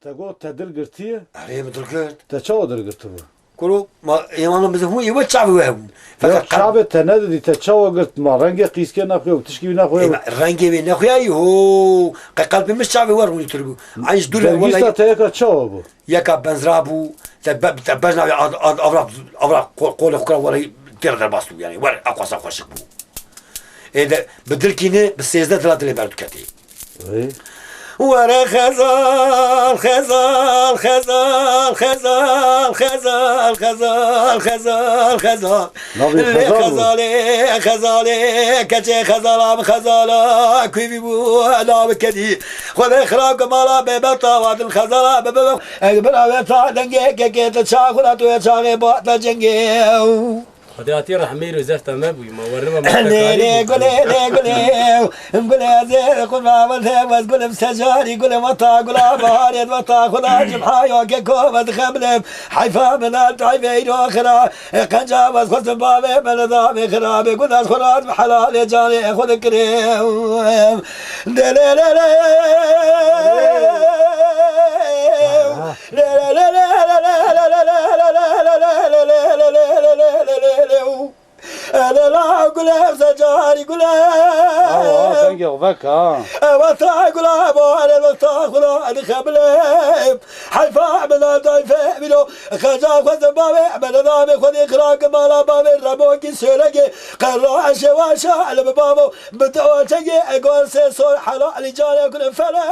تقول تدل قرتيه عليه بدركت تشاو در قرتبو كلو ما يمانو بزفو يبغى شعبي وهم فقط شعب تند دي تشاو قرت ما رنجه قيس كنا خو تشكي بنا خو رنجي بين اخويا هو قلبي مش شعبي ورم يتربو عايش دوله والله تيك تشاو ابو ياك بنزرابو تبجنا أوراق قول أخرى ولا تير الباسو يعني ولا أقوى ساق وشك بو إذا بدركينه بالسيزدة ثلاثة اللي بعد كتير ورا خزال خزال خزال خزال خزال خزال خزال خزال خزالي خزالي كتي خزال خزال كيف بو أنا بكدي خذ خراب كمالا ببطا واد الخزال ببا بلا بطا دنجي كي تشاخلا تو تشاخي بات جنجي خدياتي راح ميرو زفت ما بوي ما ورنا ما قولي زي قول ما بس قول مسجاري قول مطا قول بهاري مطا خدا جمحايو كيكو خبلم حيفا من التعبين واخرى قنجا بس خذ بابي من ضامي خرابي قول خراد بحلال جاني خذ كريم لا لا لا لا لا لا لا أنا لا أقول سجاري قول تنجي غفكا وطا قول أبوالي وطا قول خبلم حيفا من الضيفة منو خجا خذ بابي من ضامي خذ إخراق مالا بابي ربوكي سيرقي قرع شواشا على بابو بدو تجي أقول سيسور حلال جاني كل فلا